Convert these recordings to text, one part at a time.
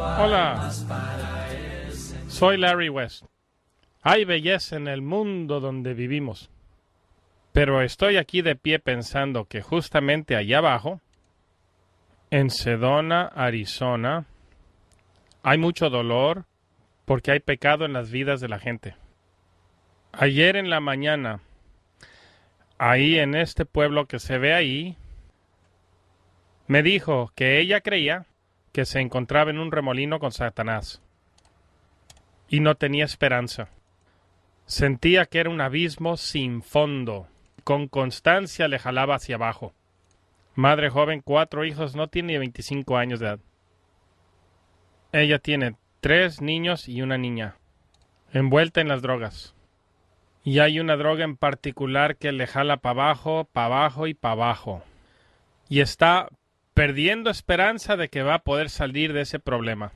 Hola, soy Larry West. Hay belleza en el mundo donde vivimos, pero estoy aquí de pie pensando que justamente allá abajo, en Sedona, Arizona, hay mucho dolor porque hay pecado en las vidas de la gente. Ayer en la mañana, ahí en este pueblo que se ve ahí, me dijo que ella creía que se encontraba en un remolino con Satanás y no tenía esperanza. Sentía que era un abismo sin fondo. Con constancia le jalaba hacia abajo. Madre joven, 4 hijos, no tiene 25 años de edad. Ella tiene 3 niños y una niña, envuelta en las drogas. Y hay una droga en particular que le jala para abajo y para abajo. Y está perdiendo esperanza de que va a poder salir de ese problema.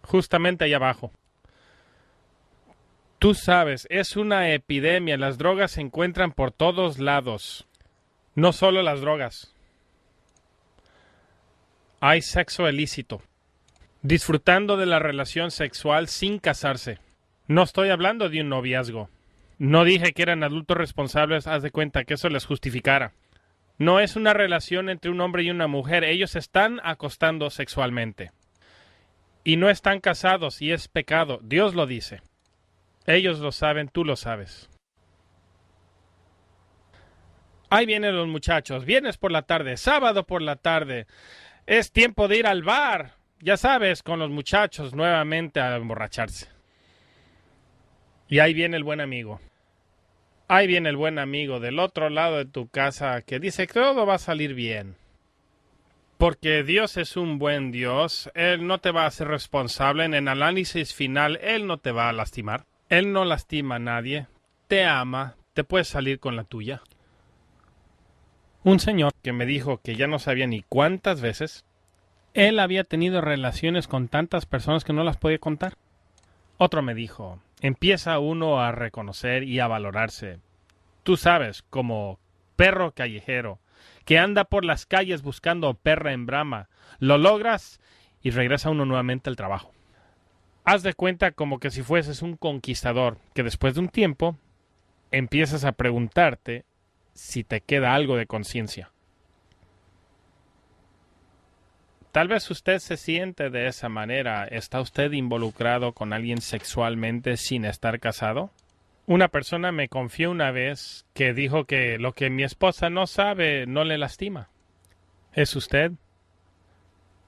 Justamente ahí abajo. Tú sabes, es una epidemia. Las drogas se encuentran por todos lados. No solo las drogas. Hay sexo ilícito. Disfrutando de la relación sexual sin casarse. No estoy hablando de un noviazgo. No dije que eran adultos responsables, haz de cuenta que eso les justificara. No es una relación entre un hombre y una mujer. Ellos se están acostando sexualmente. Y no están casados y es pecado. Dios lo dice. Ellos lo saben, tú lo sabes. Ahí vienen los muchachos. Viernes por la tarde, sábado por la tarde. Es tiempo de ir al bar. Ya sabes, con los muchachos nuevamente a emborracharse. Y ahí viene el buen amigo. Ahí viene el buen amigo del otro lado de tu casa que dice que todo va a salir bien. Porque Dios es un buen Dios. Él no te va a hacer responsable. En el análisis final, Él no te va a lastimar. Él no lastima a nadie. Te ama. Te puedes salir con la tuya. Un señor que me dijo que ya no sabía ni cuántas veces él había tenido relaciones con tantas personas que no las podía contar. Otro me dijo, empieza uno a reconocer y a valorarse. Tú sabes, como perro callejero, que anda por las calles buscando perra en brama. Lo logras y regresa uno nuevamente al trabajo. Haz de cuenta como que si fueses un conquistador, que después de un tiempo empiezas a preguntarte si te queda algo de conciencia. Tal vez usted se siente de esa manera. ¿Está usted involucrado con alguien sexualmente sin estar casado? Una persona me confió una vez que dijo que lo que mi esposa no sabe no le lastima. ¿Es usted?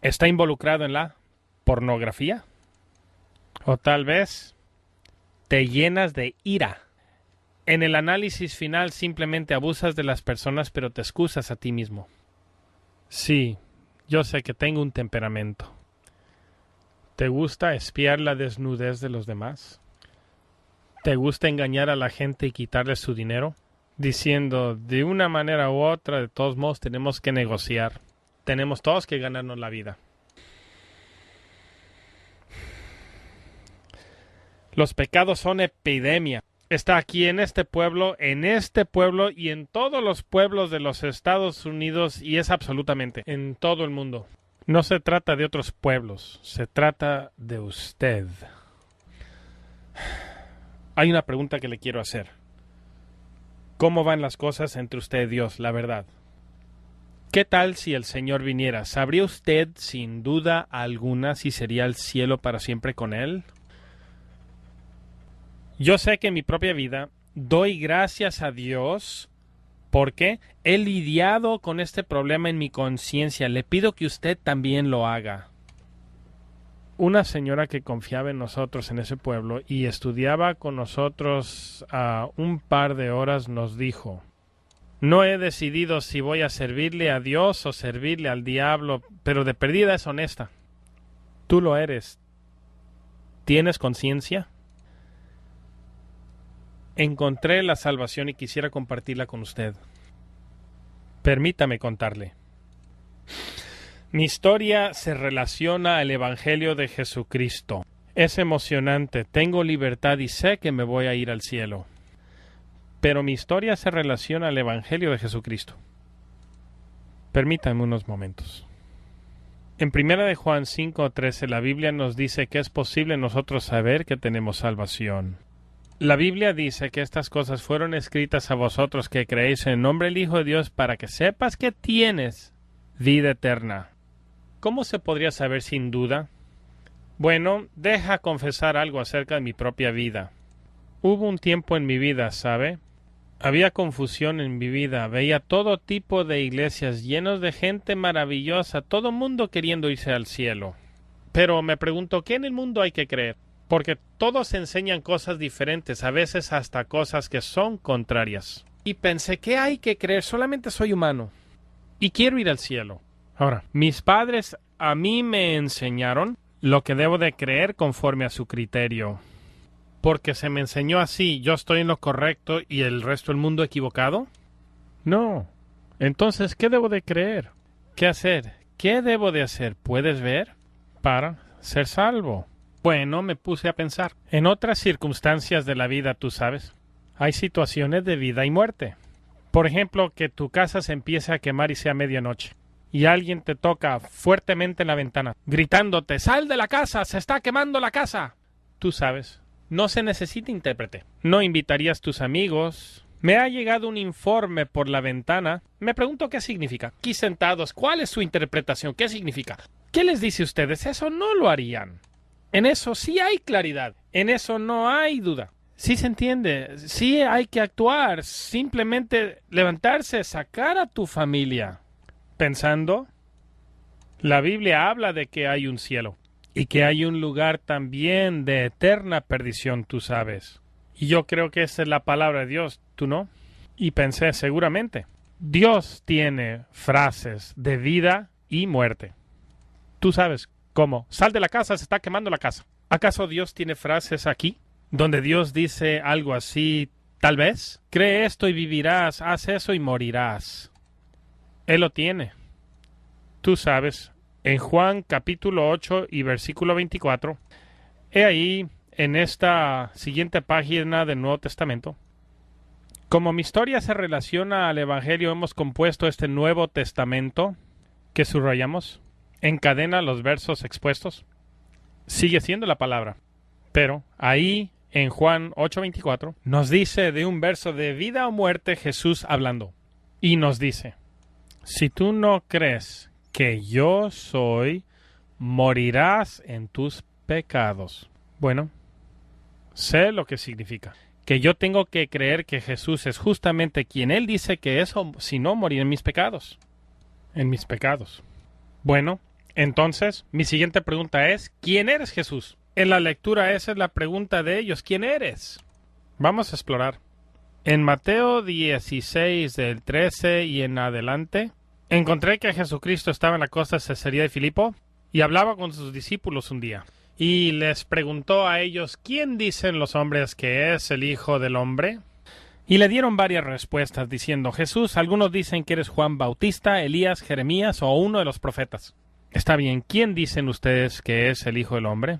¿Está involucrado en la pornografía? O tal vez te llenas de ira. En el análisis final simplemente abusas de las personas pero te excusas a ti mismo. Sí, yo sé que tengo un temperamento. ¿Te gusta espiar la desnudez de los demás? ¿Te gusta engañar a la gente y quitarles su dinero? Diciendo, de una manera u otra, de todos modos tenemos que negociar. Tenemos todos que ganarnos la vida. Los pecados son epidemia. Está aquí en este pueblo y en todos los pueblos de los Estados Unidos y es absolutamente en todo el mundo. No se trata de otros pueblos, se trata de usted. Hay una pregunta que le quiero hacer. ¿Cómo van las cosas entre usted y Dios, la verdad? ¿Qué tal si el Señor viniera? ¿Sabría usted sin duda alguna si sería el cielo para siempre con Él? Yo sé que en mi propia vida doy gracias a Dios porque he lidiado con este problema en mi conciencia. Le pido que usted también lo haga. Una señora que confiaba en nosotros en ese pueblo y estudiaba con nosotros un par de horas nos dijo, no he decidido si voy a servirle a Dios o servirle al diablo, pero de perdida es honesta. Tú lo eres. ¿Tienes conciencia? Encontré la salvación y quisiera compartirla con usted. Permítame contarle. Mi historia se relaciona al Evangelio de Jesucristo. Es emocionante, tengo libertad y sé que me voy a ir al cielo. Pero mi historia se relaciona al Evangelio de Jesucristo. Permítame unos momentos. En 1 Juan 5:13 la Biblia nos dice que es posible nosotros saber que tenemos salvación. La Biblia dice que estas cosas fueron escritas a vosotros que creéis en el nombre del Hijo de Dios para que sepas que tienes vida eterna. ¿Cómo se podría saber sin duda? Bueno, deja confesar algo acerca de mi propia vida. Hubo un tiempo en mi vida, ¿sabe? Había confusión en mi vida. Veía todo tipo de iglesias llenos de gente maravillosa, todo mundo queriendo irse al cielo. Pero me pregunto, ¿qué en el mundo hay que creer? Porque todos enseñan cosas diferentes, a veces hasta cosas que son contrarias. Y pensé, ¿qué hay que creer? Solamente soy humano. Y quiero ir al cielo. Ahora, mis padres a mí me enseñaron lo que debo de creer conforme a su criterio. Porque se me enseñó así, ¿yo estoy en lo correcto y el resto del mundo equivocado? No. Entonces, ¿qué debo de creer? ¿Qué hacer? ¿Qué debo de hacer? ¿Puedes ver? Para ser salvo. Bueno, me puse a pensar. En otras circunstancias de la vida, tú sabes, hay situaciones de vida y muerte. Por ejemplo, que tu casa se empiece a quemar y sea medianoche. Y alguien te toca fuertemente en la ventana, gritándote, ¡sal de la casa! ¡Se está quemando la casa! Tú sabes, no se necesita intérprete. No invitarías tus amigos. Me ha llegado un informe por la ventana. Me pregunto qué significa. Aquí sentados, ¿cuál es su interpretación? ¿Qué significa? ¿Qué les dice a ustedes? Eso no lo harían. En eso sí hay claridad. En eso no hay duda. Sí se entiende. Sí hay que actuar. Simplemente levantarse, sacar a tu familia. Pensando, la Biblia habla de que hay un cielo y que hay un lugar también de eterna perdición, tú sabes. Y yo creo que esa es la palabra de Dios, ¿tú no? Y pensé, seguramente, Dios tiene frases de vida y muerte. Tú sabes cómo. Sal de la casa, se está quemando la casa. ¿Acaso Dios tiene frases aquí donde Dios dice algo así, tal vez? Cree esto y vivirás, haz eso y morirás. Él lo tiene. Tú sabes, en Juan capítulo 8 y versículo 24, he ahí en esta siguiente página del Nuevo Testamento, como mi historia se relaciona al Evangelio, hemos compuesto este Nuevo Testamento que subrayamos, encadena los versos expuestos, sigue siendo la palabra, pero ahí en Juan 8:24 nos dice de un verso de vida o muerte Jesús hablando, y nos dice, si tú no crees que yo soy, morirás en tus pecados. Bueno, sé lo que significa. Que yo tengo que creer que Jesús es justamente quien Él dice que es, o si no, morir en mis pecados. En mis pecados. Bueno, entonces, mi siguiente pregunta es, ¿quién eres, Jesús? En la lectura esa es la pregunta de ellos, ¿quién eres? Vamos a explorar. En Mateo 16, del 13 y en adelante, encontré que Jesucristo estaba en la costa de Cesarea de Filipo y hablaba con sus discípulos un día. Y les preguntó a ellos, ¿quién dicen los hombres que es el Hijo del Hombre? Y le dieron varias respuestas diciendo, Jesús, algunos dicen que eres Juan Bautista, Elías, Jeremías o uno de los profetas. Está bien, ¿quién dicen ustedes que es el Hijo del Hombre?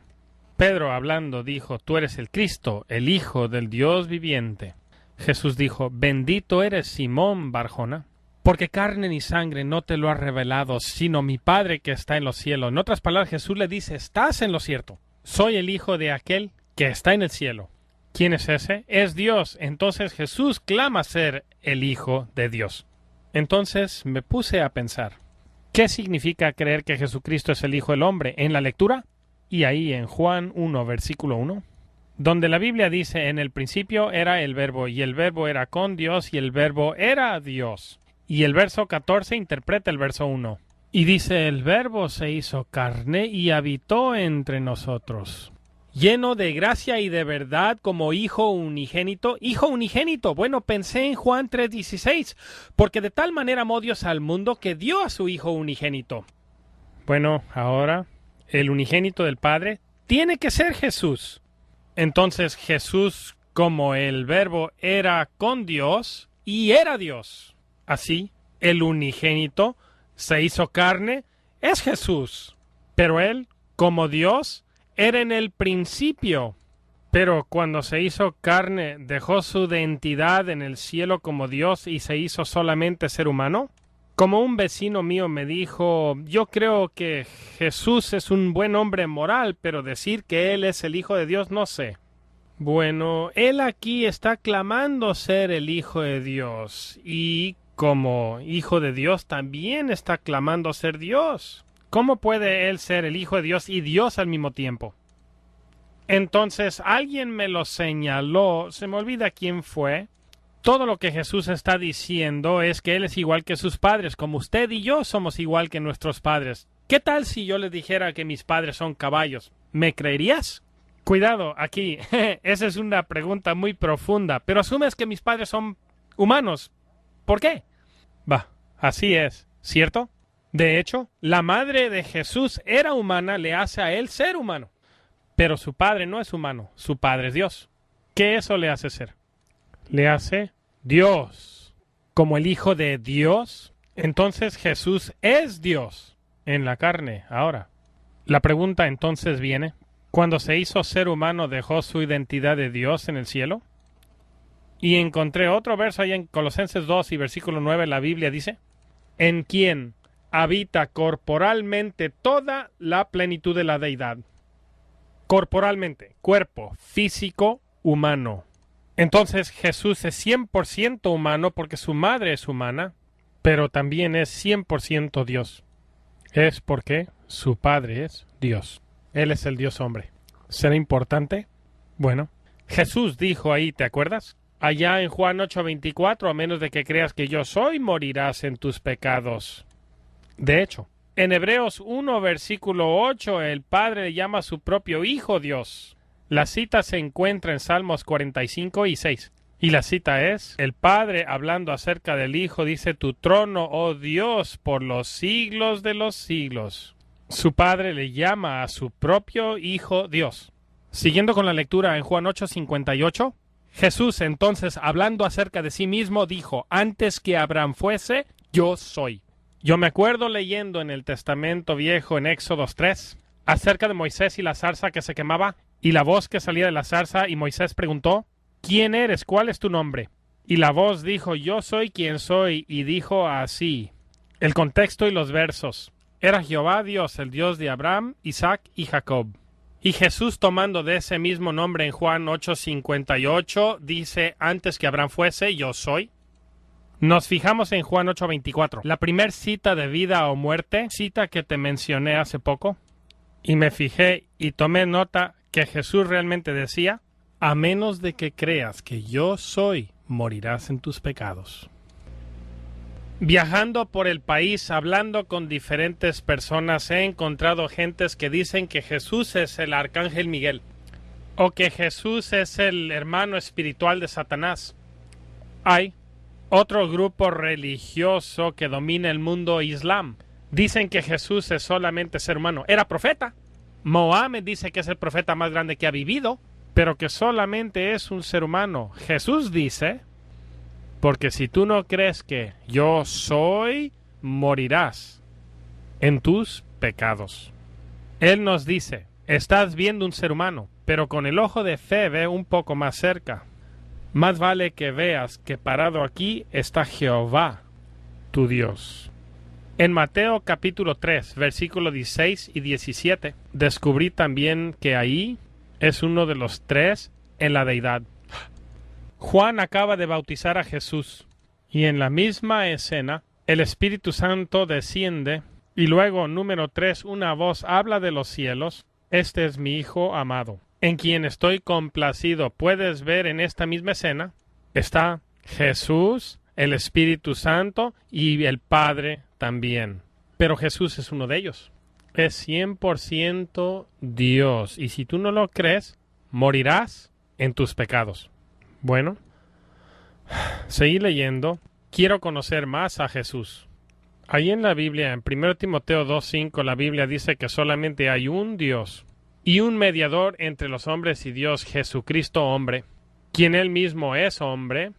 Pedro, hablando, dijo, tú eres el Cristo, el Hijo del Dios viviente. Jesús dijo, bendito eres Simón Barjona, porque carne ni sangre no te lo ha revelado, sino mi Padre que está en los cielos. En otras palabras, Jesús le dice, estás en lo cierto. Soy el hijo de aquel que está en el cielo. ¿Quién es ese? Es Dios. Entonces Jesús clama ser el Hijo de Dios. Entonces me puse a pensar, ¿qué significa creer que Jesucristo es el Hijo del Hombre? En la lectura, y ahí en Juan 1, versículo 1, donde la Biblia dice, en el principio era el Verbo, y el Verbo era con Dios, y el Verbo era Dios. Y el verso 14 interpreta el verso 1. Y dice, el Verbo se hizo carne y habitó entre nosotros, lleno de gracia y de verdad como Hijo unigénito. Hijo unigénito. Bueno, pensé en Juan 3:16, porque de tal manera amó Dios al mundo que dio a su Hijo unigénito. Bueno, ahora, el unigénito del Padre tiene que ser Jesús. Entonces Jesús, como el Verbo, era con Dios y era Dios. Así, el unigénito se hizo carne, es Jesús. Pero Él, como Dios, era en el principio. Pero cuando se hizo carne, ¿dejó su identidad en el cielo como Dios y se hizo solamente ser humano? Como un vecino mío me dijo, yo creo que Jesús es un buen hombre moral, pero decir que Él es el Hijo de Dios, no sé. Bueno, Él aquí está clamando ser el Hijo de Dios, y como Hijo de Dios también está clamando ser Dios. ¿Cómo puede Él ser el Hijo de Dios y Dios al mismo tiempo? Entonces alguien me lo señaló, se me olvida quién fue. Todo lo que Jesús está diciendo es que Él es igual que sus padres, como usted y yo somos igual que nuestros padres. ¿Qué tal si yo le dijera que mis padres son caballos? ¿Me creerías? Cuidado, aquí, esa es una pregunta muy profunda, pero asumes que mis padres son humanos. ¿Por qué? Va, así es, ¿cierto? De hecho, la madre de Jesús era humana, le hace a Él ser humano. Pero su padre no es humano, su padre es Dios. ¿Qué eso le hace ser? Le hace Dios. Como el Hijo de Dios, entonces Jesús es Dios en la carne ahora. La pregunta entonces viene, ¿cuando se hizo ser humano dejó su identidad de Dios en el cielo? Y encontré otro verso ahí en Colosenses 2 y versículo 9, la Biblia dice, en quien habita corporalmente toda la plenitud de la deidad. Corporalmente, cuerpo, físico, humano. Entonces Jesús es 100% humano porque su madre es humana, pero también es 100% Dios. Es porque su Padre es Dios. Él es el Dios hombre. ¿Será importante? Bueno, Jesús dijo ahí, ¿te acuerdas? Allá en Juan 8:24, a menos de que creas que yo soy, morirás en tus pecados. De hecho, en Hebreos 1, versículo 8, el Padre le llama a su propio Hijo Dios. La cita se encuentra en Salmos 45 y 6. Y la cita es, el Padre hablando acerca del Hijo dice, tu trono, oh Dios, por los siglos de los siglos. Su Padre le llama a su propio Hijo Dios. Siguiendo con la lectura en Juan 8:58, Jesús entonces hablando acerca de sí mismo dijo, antes que Abraham fuese, yo soy. Yo me acuerdo leyendo en el Testamento Viejo en Éxodo 3 acerca de Moisés y la zarza que se quemaba y la voz que salía de la zarza y Moisés preguntó, ¿quién eres? ¿Cuál es tu nombre? Y la voz dijo, yo soy quien soy y dijo así. El contexto y los versos. Era Jehová Dios, el Dios de Abraham, Isaac y Jacob. Y Jesús tomando de ese mismo nombre en Juan 8:58 dice, antes que Abraham fuese, yo soy. Nos fijamos en Juan 8:24, la primer cita de vida o muerte, cita que te mencioné hace poco. Y me fijé y tomé nota que Jesús realmente decía, a menos de que creas que yo soy, morirás en tus pecados. Viajando por el país, hablando con diferentes personas, he encontrado gentes que dicen que Jesús es el arcángel Miguel, o que Jesús es el hermano espiritual de Satanás. Hay otro grupo religioso que domina el mundo islam. Dicen que Jesús es solamente ser humano. Era profeta. Mohammed dice que es el profeta más grande que ha vivido, pero que solamente es un ser humano. Jesús dice, porque si tú no crees que yo soy, morirás en tus pecados. Él nos dice, estás viendo un ser humano, pero con el ojo de fe ve un poco más cerca. Más vale que veas que parado aquí está Jehová, tu Dios. En Mateo capítulo 3, versículos 16 y 17, descubrí también que ahí es uno de los tres en la deidad. Juan acaba de bautizar a Jesús y en la misma escena el Espíritu Santo desciende y luego, número 3, una voz habla de los cielos, este es mi Hijo amado, en quien estoy complacido. Puedes ver en esta misma escena, está Jesús, el Espíritu Santo y el Padre también. Pero Jesús es uno de ellos. Es 100% Dios. Y si tú no lo crees, morirás en tus pecados. Bueno, seguí leyendo. Quiero conocer más a Jesús. Ahí en la Biblia, en 1 Timoteo 2:5, la Biblia dice que solamente hay un Dios y un mediador entre los hombres y Dios, Jesucristo hombre, quien él mismo es hombre,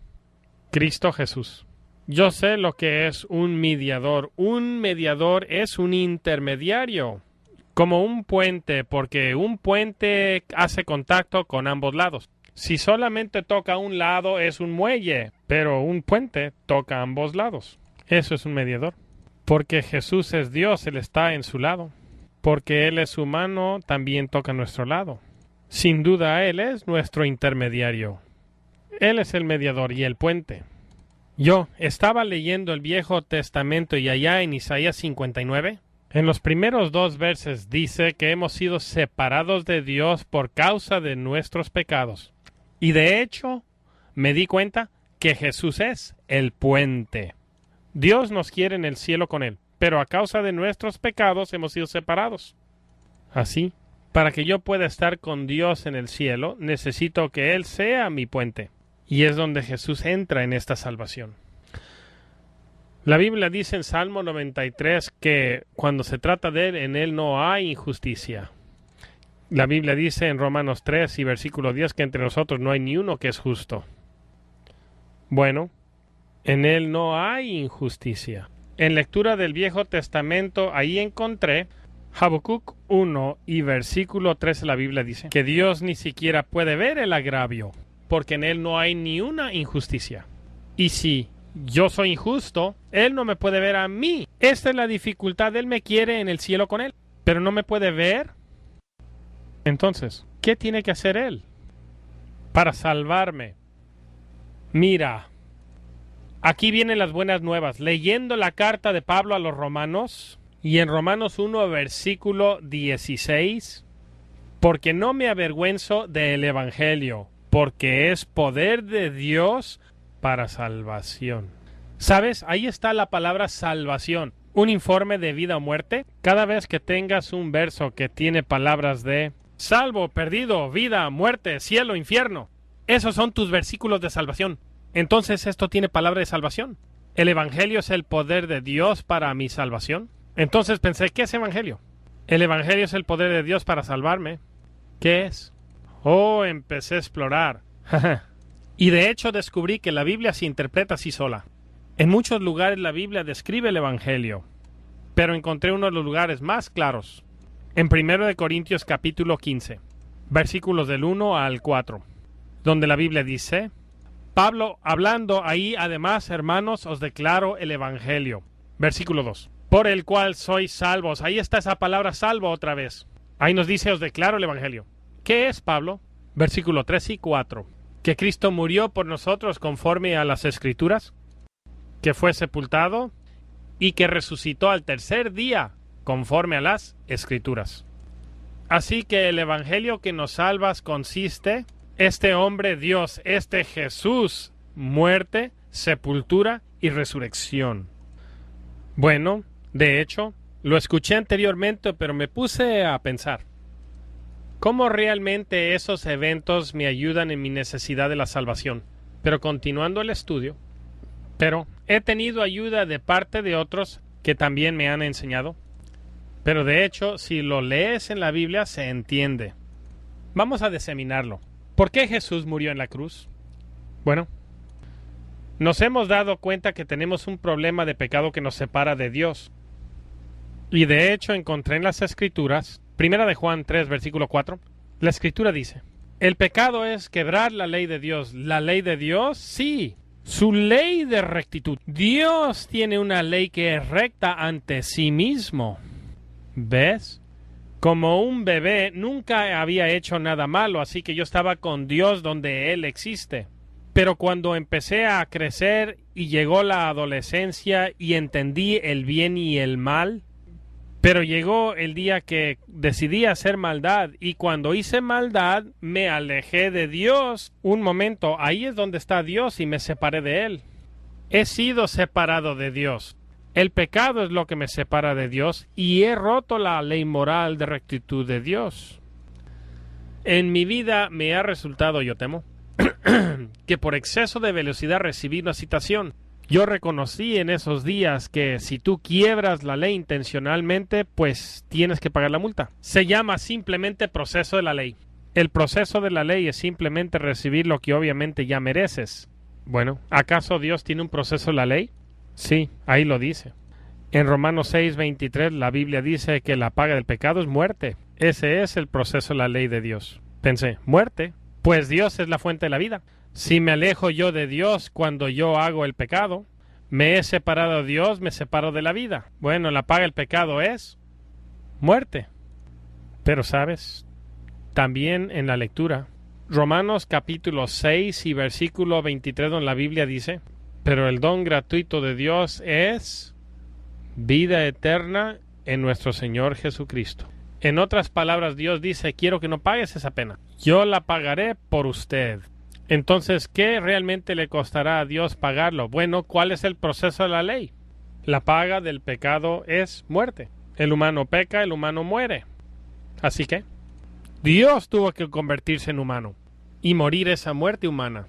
Cristo Jesús. Yo sé lo que es un mediador. Un mediador es un intermediario, como un puente, porque un puente hace contacto con ambos lados. Si solamente toca un lado es un muelle, pero un puente toca ambos lados. Eso es un mediador. Porque Jesús es Dios, Él está en su lado. Porque Él es humano, también toca nuestro lado. Sin duda, Él es nuestro intermediario. Él es el mediador y el puente. Yo estaba leyendo el Viejo Testamento y allá en Isaías 59, en los primeros 2 versos dice que hemos sido separados de Dios por causa de nuestros pecados. Y de hecho, me di cuenta que Jesús es el puente. Dios nos quiere en el cielo con Él, pero a causa de nuestros pecados hemos sido separados. Así, para que yo pueda estar con Dios en el cielo, necesito que Él sea mi puente. Y es donde Jesús entra en esta salvación. La Biblia dice en Salmo 93 que cuando se trata de Él, en Él no hay injusticia. La Biblia dice en Romanos 3 y versículo 10 que entre nosotros no hay ni uno que es justo. Bueno, en Él no hay injusticia. En lectura del Viejo Testamento, ahí encontré Habacuc 1 y versículo 13, la Biblia dice que Dios ni siquiera puede ver el agravio, porque en Él no hay ni una injusticia. Y si yo soy injusto, Él no me puede ver a mí. Esta es la dificultad. Él me quiere en el cielo con Él, pero no me puede ver. Entonces, ¿qué tiene que hacer Él para salvarme? Mira, aquí vienen las buenas nuevas. Leyendo la carta de Pablo a los Romanos, y en Romanos 1, versículo 16, porque no me avergüenzo del Evangelio, porque es poder de Dios para salvación. ¿Sabes? Ahí está la palabra salvación. Un informe de vida o muerte. Cada vez que tengas un verso que tiene palabras de salvo, perdido, vida, muerte, cielo, infierno, esos son tus versículos de salvación. Entonces esto tiene palabra de salvación. ¿El Evangelio es el poder de Dios para mi salvación? Entonces pensé, ¿qué es Evangelio? El Evangelio es el poder de Dios para salvarme. ¿Qué es? Oh, empecé a explorar. Y de hecho descubrí que la Biblia se interpreta así sola. En muchos lugares la Biblia describe el Evangelio, pero encontré uno de los lugares más claros. En 1 Corintios capítulo 15, versículos del 1 al 4, donde la Biblia dice, Pablo hablando ahí, además, hermanos, os declaro el Evangelio. Versículo 2, por el cual sois salvos. Ahí está esa palabra salvo otra vez. Ahí nos dice, os declaro el Evangelio. ¿Qué es, Pablo? Versículo 3 y 4. Que Cristo murió por nosotros conforme a las Escrituras, que fue sepultado y que resucitó al tercer día conforme a las Escrituras. Así que el Evangelio que nos salvas consiste, este hombre Dios, este Jesús, muerte, sepultura y resurrección. Bueno, de hecho, lo escuché anteriormente, pero me puse a pensar, ¿cómo realmente esos eventos me ayudan en mi necesidad de la salvación? Pero continuando el estudio, pero he tenido ayuda de parte de otros que también me han enseñado. Pero de hecho, si lo lees en la Biblia, se entiende. Vamos a diseminarlo. ¿Por qué Jesús murió en la cruz? Bueno, nos hemos dado cuenta que tenemos un problema de pecado que nos separa de Dios. Y de hecho encontré en las Escrituras, 1 de Juan 3, versículo 4, la Escritura dice, el pecado es quebrar la ley de Dios. ¿La ley de Dios? Sí, su ley de rectitud. Dios tiene una ley que es recta ante sí mismo. ¿Ves? Como un bebé nunca había hecho nada malo, así que yo estaba con Dios donde Él existe. Pero cuando empecé a crecer y llegó la adolescencia y entendí el bien y el mal, pero llegó el día que decidí hacer maldad y cuando hice maldad me alejé de Dios. Un momento, ahí es donde está Dios y me separé de Él. He sido separado de Dios. El pecado es lo que me separa de Dios y he roto la ley moral de rectitud de Dios. En mi vida me ha resultado, yo temo, que por exceso de velocidad recibí una citación. Yo reconocí en esos días que si tú quiebras la ley intencionalmente, pues tienes que pagar la multa. Se llama simplemente proceso de la ley. El proceso de la ley es simplemente recibir lo que obviamente ya mereces. Bueno, ¿acaso Dios tiene un proceso de la ley? Sí, ahí lo dice. En Romanos 6:23 la Biblia dice que la paga del pecado es muerte. Ese es el proceso de la ley de Dios. Pensé, ¿muerte? Pues Dios es la fuente de la vida. Si me alejo yo de Dios cuando yo hago el pecado, Me he separado de Dios, me separo de la vida. Bueno, la paga del pecado es muerte. Pero, ¿sabes? También en la lectura, Romanos capítulo 6 y versículo 23, donde la Biblia dice, pero el don gratuito de Dios es vida eterna en nuestro Señor Jesucristo. En otras palabras, Dios dice, quiero que no pagues esa pena. Yo la pagaré por usted. Entonces, ¿qué realmente le costará a Dios pagarlo? Bueno, ¿cuál es el proceso de la ley? La paga del pecado es muerte. El humano peca, el humano muere. Así que Dios tuvo que convertirse en humano y morir esa muerte humana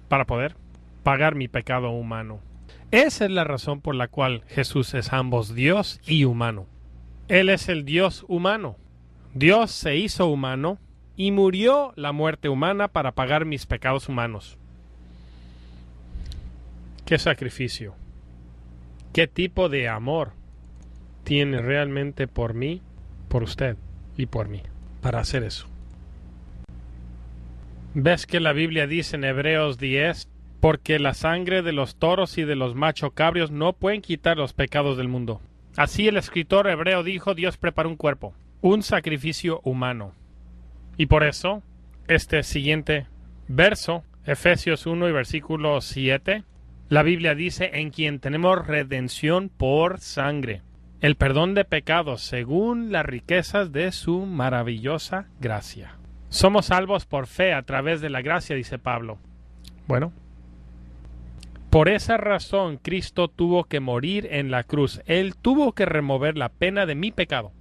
para poder pagar mi pecado humano. Esa es la razón por la cual Jesús es ambos Dios y humano. Él es el Dios humano. Dios se hizo humano y murió la muerte humana para pagar mis pecados humanos. ¿Qué sacrificio? ¿Qué tipo de amor tiene realmente por mí, por usted y por mí para hacer eso? ¿Ves que la Biblia dice en Hebreos 10? Porque la sangre de los toros y de los machos cabrios no pueden quitar los pecados del mundo. Así el escritor hebreo dijo, Dios preparó un cuerpo, un sacrificio humano. Y por eso, este siguiente verso, Efesios 1 y versículo 7, la Biblia dice, en quien tenemos redención por sangre, el perdón de pecados según las riquezas de su maravillosa gracia. Somos salvos por fe a través de la gracia, dice Pablo. Bueno, por esa razón Cristo tuvo que morir en la cruz. Él tuvo que remover la pena de mi pecado.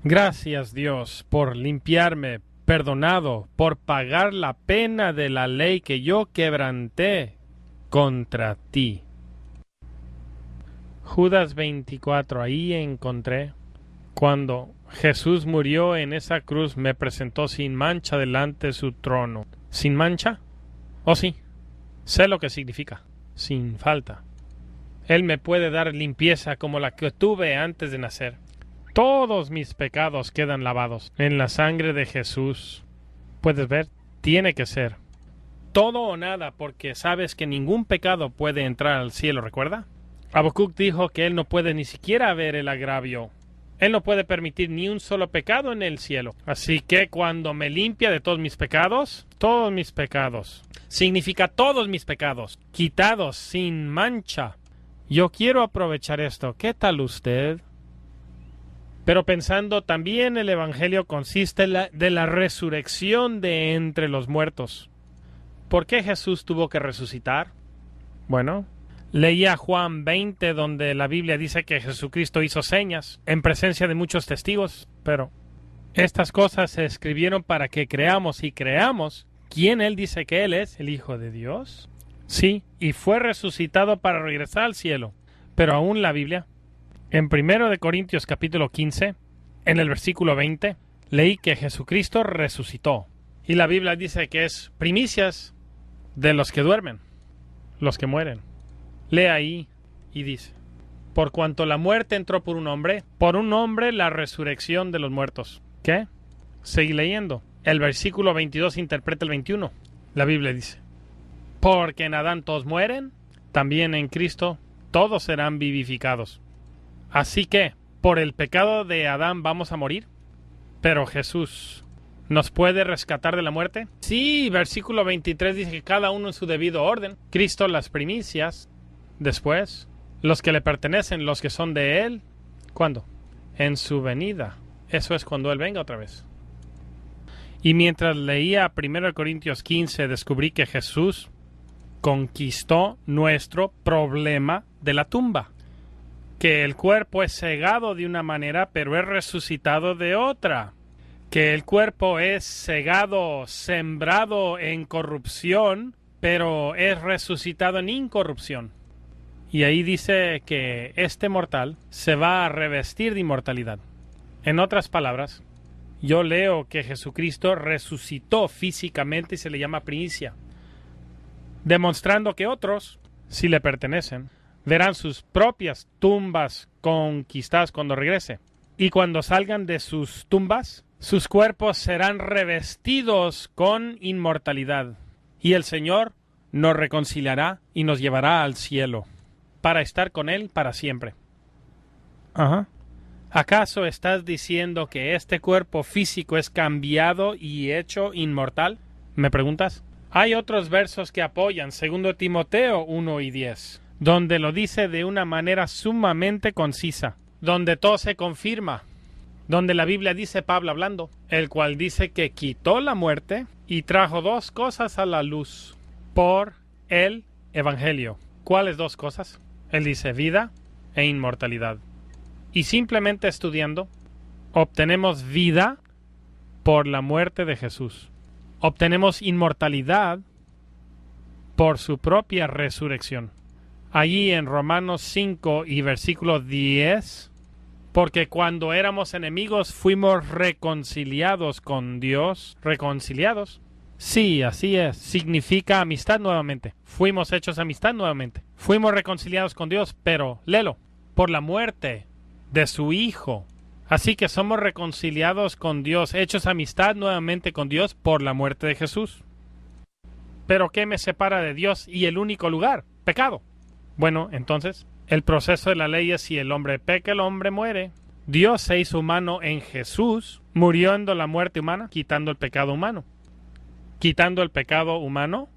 Gracias, Dios, por limpiarme, perdonado, por pagar la pena de la ley que yo quebranté contra ti. Judas 24, ahí encontré, cuando Jesús murió en esa cruz, me presentó sin mancha delante de su trono. ¿Sin mancha? Oh sí, sé lo que significa. Sin falta. Él me puede dar limpieza como la que tuve antes de nacer. Todos mis pecados quedan lavados en la sangre de Jesús. Puedes ver, tiene que ser todo o nada, porque sabes que ningún pecado puede entrar al cielo, ¿recuerda? Habacuc dijo que él no puede ni siquiera ver el agravio. Él no puede permitir ni un solo pecado en el cielo. Así que cuando me limpia de todos mis pecados, significa todos mis pecados, quitados sin mancha. Yo quiero aprovechar esto. ¿Qué tal usted? Pero pensando también el Evangelio consiste de la resurrección de entre los muertos. ¿Por qué Jesús tuvo que resucitar? Bueno, leía Juan 20, donde la Biblia dice que Jesucristo hizo señas en presencia de muchos testigos, pero estas cosas se escribieron para que creamos y creamos quién Él dice que Él es, el Hijo de Dios. Sí, y fue resucitado para regresar al cielo. Pero aún la Biblia, en 1 Corintios capítulo 15, en el versículo 20, leí que Jesucristo resucitó. Y la Biblia dice que es primicias de los que duermen, los que mueren. Lee ahí y dice, por cuanto la muerte entró por un hombre la resurrección de los muertos. ¿Qué? Seguí leyendo. El versículo 22 interpreta el 21. La Biblia dice, porque en Adán todos mueren, también en Cristo todos serán vivificados. Así que, por el pecado de Adán vamos a morir, pero Jesús ¿nos puede rescatar de la muerte? Sí, versículo 23 dice que cada uno en su debido orden. Cristo las primicias. Después, los que le pertenecen, los que son de Él. ¿Cuándo? En su venida. Eso es cuando Él venga otra vez. Y mientras leía 1 Corintios 15, descubrí que Jesús conquistó nuestro problema de la tumba. Que el cuerpo es cegado de una manera, pero es resucitado de otra. Que el cuerpo es cegado, sembrado en corrupción, pero es resucitado en incorrupción. Y ahí dice que este mortal se va a revestir de inmortalidad. En otras palabras, yo leo que Jesucristo resucitó físicamente y se le llama primicia, demostrando que otros, si le pertenecen, verán sus propias tumbas conquistadas cuando regrese. Y cuando salgan de sus tumbas, sus cuerpos serán revestidos con inmortalidad. Y el Señor nos reconciliará y nos llevará al cielo. para estar con Él para siempre. Ajá. ¿Acaso estás diciendo que este cuerpo físico es cambiado y hecho inmortal? ¿Me preguntas? Hay otros versos que apoyan, 2 Timoteo 1 y 10, donde lo dice de una manera sumamente concisa, donde todo se confirma, donde la Biblia dice Pablo hablando, el cual dice que quitó la muerte y trajo dos cosas a la luz por el Evangelio. ¿Cuáles dos cosas? Él dice vida e inmortalidad. Y simplemente estudiando, obtenemos vida por la muerte de Jesús. Obtenemos inmortalidad por su propia resurrección. Allí en Romanos 5 y versículo 10, porque cuando éramos enemigos fuimos reconciliados con Dios. ¿Reconciliados? Sí, así es. Significa amistad nuevamente. Fuimos hechos amistad nuevamente. Fuimos reconciliados con Dios, pero, léelo, por la muerte de su Hijo. Así que somos reconciliados con Dios, hechos amistad nuevamente con Dios por la muerte de Jesús. ¿Pero qué me separa de Dios y el único lugar? Pecado. Bueno, entonces, el proceso de la ley es si el hombre peca, el hombre muere. Dios se hizo humano en Jesús, muriendo la muerte humana, quitando el pecado humano. Quitando el pecado humano.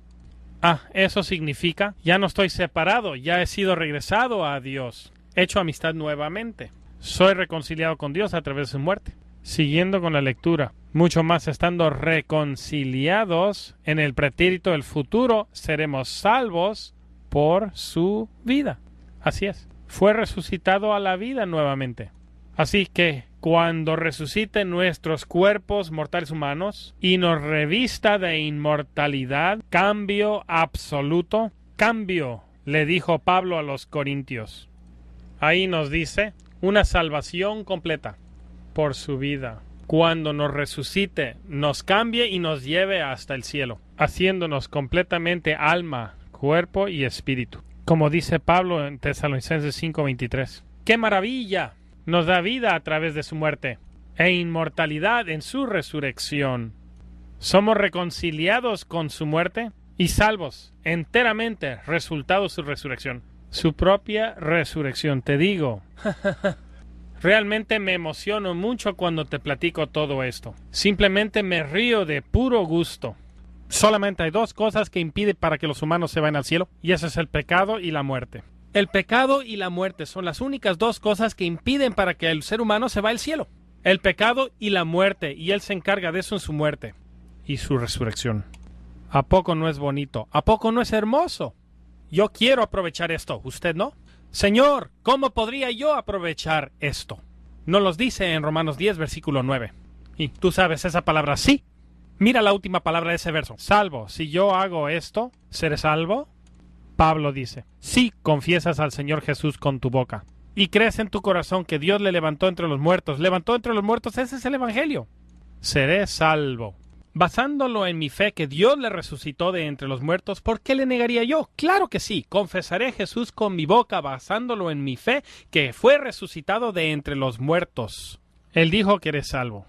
Eso significa, ya no estoy separado, ya he sido regresado a Dios, hecho amistad nuevamente. Soy reconciliado con Dios a través de su muerte. Siguiendo con la lectura, mucho más estando reconciliados en el pretérito del futuro, seremos salvos por su vida. Así es. Fue resucitado a la vida nuevamente. Así que cuando resucite nuestros cuerpos mortales humanos y nos revista de inmortalidad, cambio absoluto, cambio, le dijo Pablo a los Corintios. Ahí nos dice una salvación completa por su vida. Cuando nos resucite, nos cambie y nos lleve hasta el cielo, haciéndonos completamente alma, cuerpo y espíritu. Como dice Pablo en Tesalonicenses 5:23. ¡Qué maravilla! Nos da vida a través de su muerte e inmortalidad en su resurrección. Somos reconciliados con su muerte y salvos enteramente, resultado de su resurrección. Su propia resurrección, te digo. Realmente me emociono mucho cuando te platico todo esto. Simplemente me río de puro gusto. Solamente hay dos cosas que impiden para que los humanos se vayan al cielo, y eso es el pecado y la muerte. El pecado y la muerte son las únicas dos cosas que impiden para que el ser humano se vaya al cielo. El pecado y la muerte, y Él se encarga de eso en su muerte y su resurrección. ¿A poco no es bonito? ¿A poco no es hermoso? Yo quiero aprovechar esto, ¿usted no? Señor, ¿cómo podría yo aprovechar esto? Nos los dice en Romanos 10, versículo 9. Y tú sabes esa palabra, sí. Mira la última palabra de ese verso. Salvo, si yo hago esto, ¿seré salvo? Pablo dice, si confiesas al Señor Jesús con tu boca y crees en tu corazón que Dios le levantó entre los muertos, ese es el Evangelio. Seré salvo. Basándolo en mi fe que Dios le resucitó de entre los muertos, ¿por qué le negaría yo? Claro que sí, confesaré a Jesús con mi boca basándolo en mi fe que fue resucitado de entre los muertos. Él dijo que eres salvo.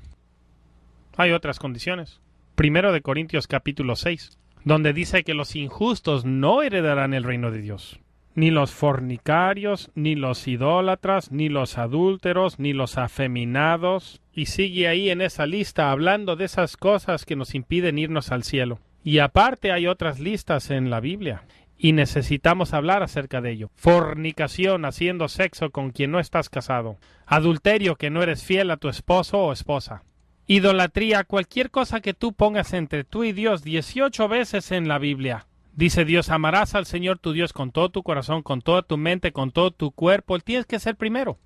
Hay otras condiciones. 1 Corintios capítulo 6, donde dice que los injustos no heredarán el reino de Dios. Ni los fornicarios, ni los idólatras, ni los adúlteros, ni los afeminados. Y sigue ahí en esa lista hablando de esas cosas que nos impiden irnos al cielo. Y aparte hay otras listas en la Biblia. Y necesitamos hablar acerca de ello. Fornicación, haciendo sexo con quien no estás casado. Adulterio, que no eres fiel a tu esposo o esposa. Idolatría, cualquier cosa que tú pongas entre tú y Dios 18 veces en la Biblia. Dice Dios, amarás al Señor tu Dios con todo tu corazón, con toda tu mente, con todo tu cuerpo. Él tienes que ser primero.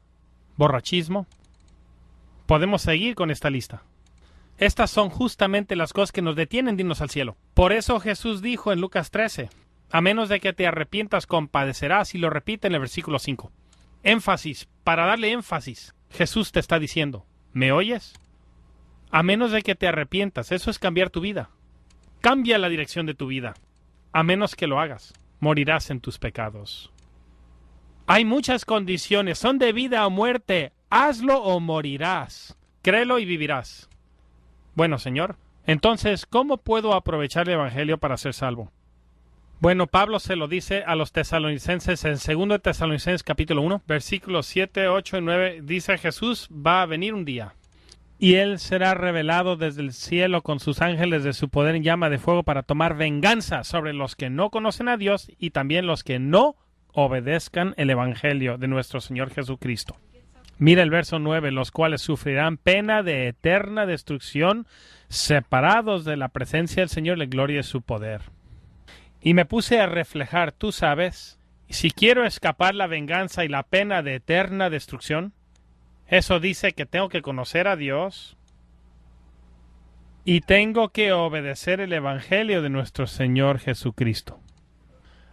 Borrachismo. Podemos seguir con esta lista. Estas son justamente las cosas que nos detienen de irnos al cielo. Por eso Jesús dijo en Lucas 13, a menos de que te arrepientas, compadecerás, y lo repite en el versículo 5. Énfasis, para darle énfasis, Jesús te está diciendo, ¿me oyes? A menos de que te arrepientas, eso es cambiar tu vida. Cambia la dirección de tu vida. A menos que lo hagas, morirás en tus pecados. Hay muchas condiciones, son de vida o muerte. Hazlo o morirás. Créelo y vivirás. Bueno, Señor, entonces, ¿cómo puedo aprovechar el Evangelio para ser salvo? Bueno, Pablo se lo dice a los tesalonicenses en 2 Tesalonicenses capítulo 1, versículos 7, 8 y 9. Dice: Jesús va a venir un día, y Él será revelado desde el cielo con sus ángeles de su poder en llama de fuego para tomar venganza sobre los que no conocen a Dios y también los que no obedezcan el Evangelio de nuestro Señor Jesucristo. Mira el verso 9, los cuales sufrirán pena de eterna destrucción, separados de la presencia del Señor, la gloria de su poder. Y me puse a reflejar, tú sabes, si quiero escapar la venganza y la pena de eterna destrucción, eso dice que tengo que conocer a Dios y tengo que obedecer el Evangelio de nuestro Señor Jesucristo.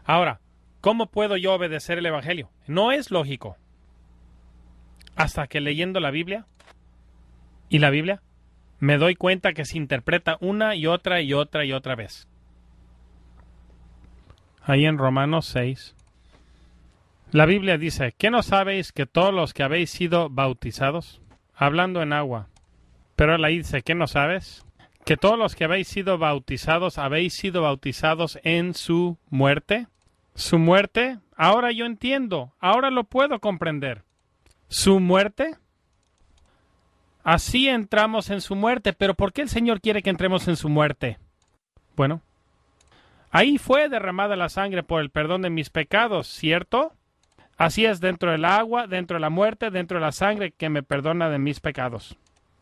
Ahora, ¿cómo puedo yo obedecer el Evangelio? No es lógico. Hasta que leyendo la Biblia y la Biblia me doy cuenta que se interpreta una y otra y otra y otra vez. Ahí en Romanos 6, la Biblia dice: ¿qué no sabéis que todos los que habéis sido bautizados? Hablando en agua. Pero ahí dice: ¿qué no sabes? Que todos los que habéis sido bautizados en su muerte. ¿Su muerte? Ahora yo entiendo, ahora lo puedo comprender. ¿Su muerte? Así entramos en su muerte. ¿Pero por qué el Señor quiere que entremos en su muerte? Bueno, ahí fue derramada la sangre por el perdón de mis pecados, ¿cierto? Así es, dentro del agua, dentro de la muerte, dentro de la sangre que me perdona de mis pecados.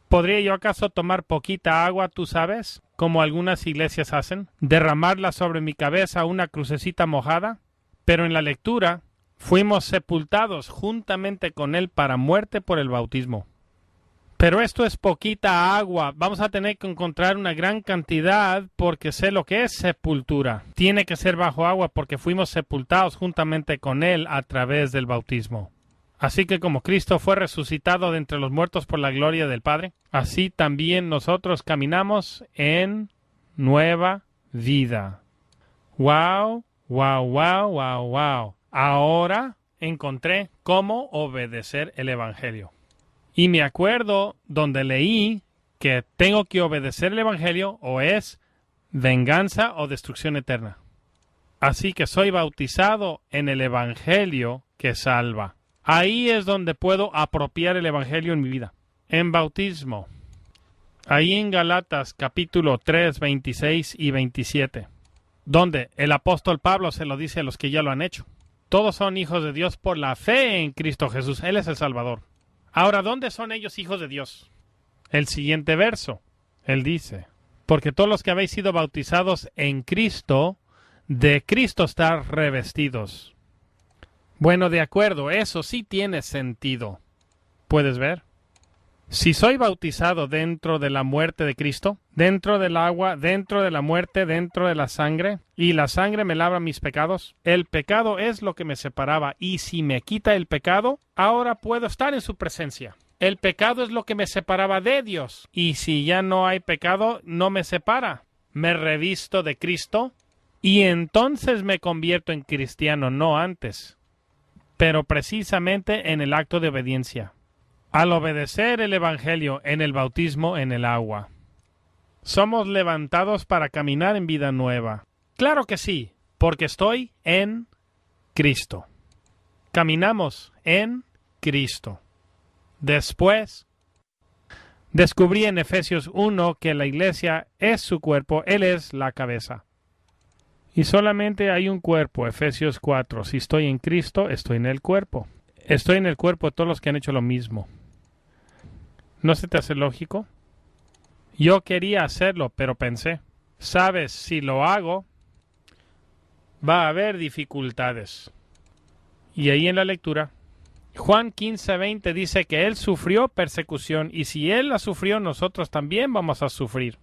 ¿Podría yo acaso tomar poquita agua, tú sabes, como algunas iglesias hacen, derramarla sobre mi cabeza una crucecita mojada? Pero en la lectura, fuimos sepultados juntamente con Él para muerte por el bautismo. Pero esto es poquita agua. Vamos a tener que encontrar una gran cantidad porque sé lo que es sepultura. Tiene que ser bajo agua porque fuimos sepultados juntamente con Él a través del bautismo. Así que como Cristo fue resucitado de entre los muertos por la gloria del Padre, así también nosotros caminamos en nueva vida. ¡Wow! ¡Wow! ¡Wow! ¡Wow! ¡Wow! Ahora encontré cómo obedecer el Evangelio. Y me acuerdo donde leí que tengo que obedecer el Evangelio o es venganza o destrucción eterna. Así que soy bautizado en el Evangelio que salva. Ahí es donde puedo apropiar el Evangelio en mi vida. En bautismo. Ahí en Galatas capítulo 3, 26 y 27. Donde el apóstol Pablo se lo dice a los que ya lo han hecho. Todos son hijos de Dios por la fe en Cristo Jesús. Él es el Salvador. Ahora, ¿dónde son ellos hijos de Dios? El siguiente verso. Él dice: porque todos los que habéis sido bautizados en Cristo, de Cristo estar revestidos. Bueno, de acuerdo, eso sí tiene sentido. ¿Puedes ver? Si soy bautizado dentro de la muerte de Cristo, dentro del agua, dentro de la muerte, dentro de la sangre, y la sangre me lava mis pecados, el pecado es lo que me separaba, y si me quita el pecado, ahora puedo estar en su presencia. El pecado es lo que me separaba de Dios, y si ya no hay pecado, no me separa. Me revisto de Cristo, y entonces me convierto en cristiano, no antes, pero precisamente en el acto de obediencia. Al obedecer el Evangelio en el bautismo en el agua, somos levantados para caminar en vida nueva. Claro que sí, porque estoy en Cristo. Caminamos en Cristo. Después, descubrí en Efesios 1 que la iglesia es su cuerpo, Él es la cabeza. Y solamente hay un cuerpo, Efesios 4. Si estoy en Cristo, estoy en el cuerpo. Estoy en el cuerpo de todos los que han hecho lo mismo. ¿No se te hace lógico? Yo quería hacerlo, pero pensé, sabes, si lo hago, va a haber dificultades. Y ahí en la lectura, Juan 15:20 dice que Él sufrió persecución, y si Él la sufrió, nosotros también vamos a sufrir.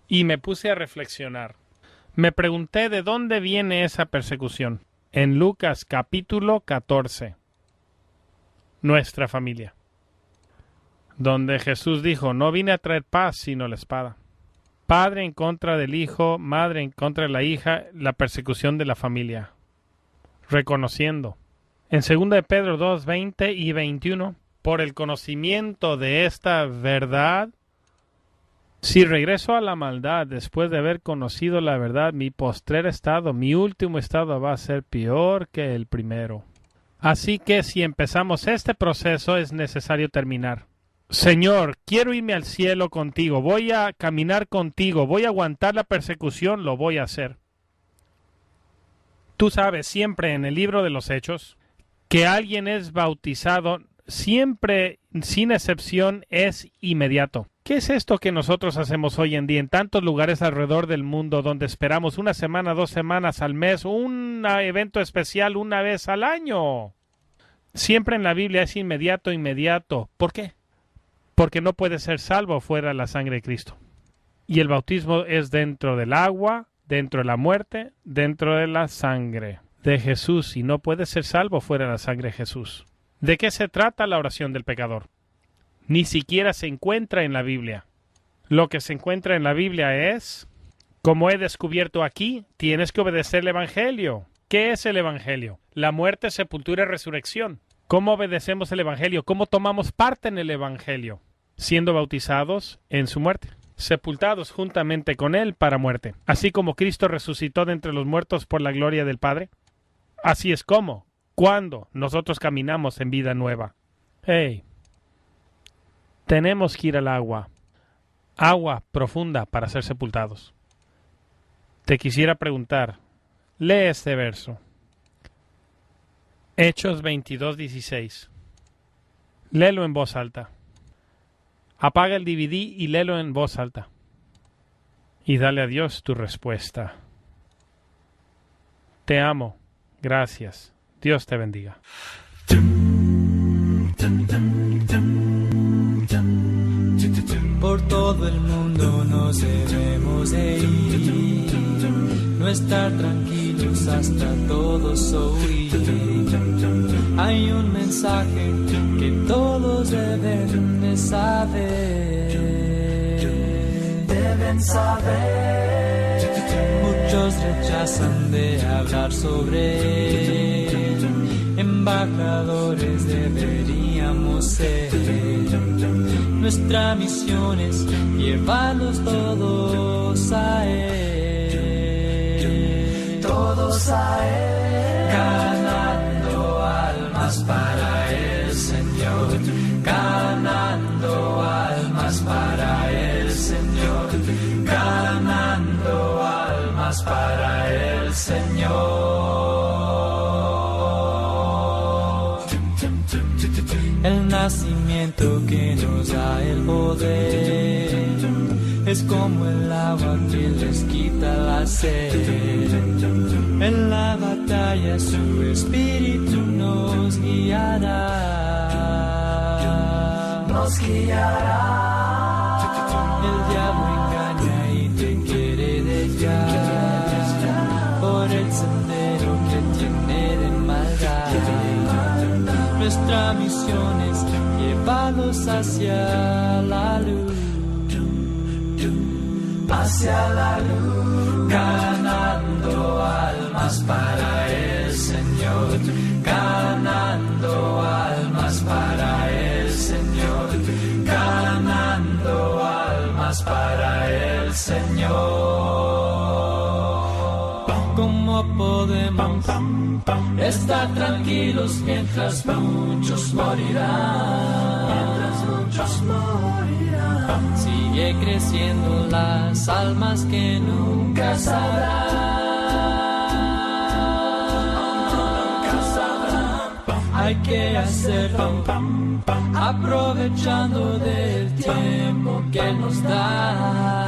Y me puse a reflexionar. Me pregunté de dónde viene esa persecución. En Lucas capítulo 14. Nuestra familia. Donde Jesús dijo: no vine a traer paz sino la espada. Padre en contra del hijo, madre en contra de la hija, la persecución de la familia. Reconociendo. En 2 de Pedro 2, 20 y 21, por el conocimiento de esta verdad, Si regreso a la maldad después de haber conocido la verdad, mi postrer estado, mi último estado va a ser peor que el primero. Así que si empezamos este proceso es necesario terminar. Señor, quiero irme al cielo contigo, voy a caminar contigo, voy a aguantar la persecución, lo voy a hacer. Tú sabes siempre en el libro de los Hechos que alguien es bautizado, siempre, sin excepción, es inmediato. ¿Qué es esto que nosotros hacemos hoy en día en tantos lugares alrededor del mundo donde esperamos una semana, 2 semanas al mes, un evento especial una vez al año? Siempre en la Biblia es inmediato, inmediato. ¿Por qué? Porque no puede ser salvo fuera de la sangre de Cristo. Y el bautismo es dentro del agua, dentro de la muerte, dentro de la sangre de Jesús. Y no puede ser salvo fuera de la sangre de Jesús. ¿De qué se trata la oración del pecador? Ni siquiera se encuentra en la Biblia. Lo que se encuentra en la Biblia es, como he descubierto aquí, tienes que obedecer el Evangelio. ¿Qué es el Evangelio? La muerte, sepultura y resurrección. ¿Cómo obedecemos el Evangelio? ¿Cómo tomamos parte en el Evangelio? Siendo bautizados en su muerte, sepultados juntamente con Él para muerte. Así como Cristo resucitó de entre los muertos por la gloria del Padre. Así es como, cuando nosotros caminamos en vida nueva. Hey, tenemos que ir al agua profunda para ser sepultados. Te quisiera preguntar, lee este verso. Hechos 22:16. Léelo en voz alta. Apaga el DVD y léelo en voz alta. Y dale a Dios tu respuesta. Te amo. Gracias. Dios te bendiga. Por todo el mundo nos debemos de ir, no estar tranquilos hasta todos oír. Hay un mensaje que todos deben de saber. Deben saber. Muchos rechazan de hablar sobre él. Embajadores deberíamos ser. Nuestra misión es llevarlos todos a Él. Todos a Él. Ganando almas para el Señor. Ganando almas para el Señor. Ganando almas para el Señor. El nacimiento que nos da el poder es como el agua que les quita la sed. En la batalla su espíritu nos guiará. Nos guiará. El diablo engaña y te quiere desviar por el sendero que tiene de maldad. Nuestra misión es llevarlos hacia la luz, hacia la luz, ganando almas para el Señor, ganando almas para el Señor, ganando almas para el Señor. ¿Cómo podemos estar tranquilos mientras muchos morirán? Mientras muchos morirán. Sigue creciendo las almas que nunca sabrán. Nunca sabrán. Hay que hacerlo aprovechando del tiempo que nos da.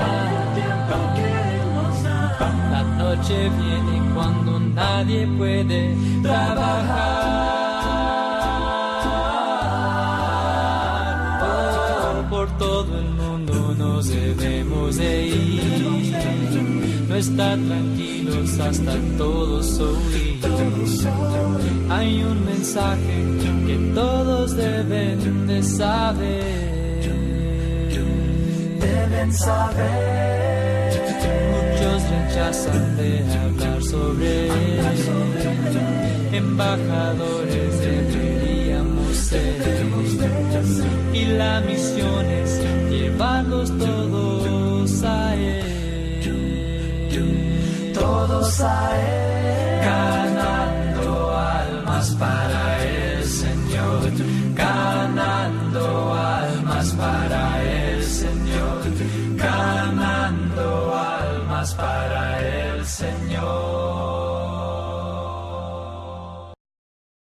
La noche viene cuando nadie puede trabajar. Por todo el mundo nos debemos de ir, no estar tranquilos hasta todos oír. Hay un mensaje que todos deben de saber. Deben saber. Muchos rechazan de hablar sobre él. Embajadores deberíamos ser. Y la misión es llevarlos todos ganándolos a Él, ganando almas para el Señor, ganando almas para el Señor, ganando almas para el Señor.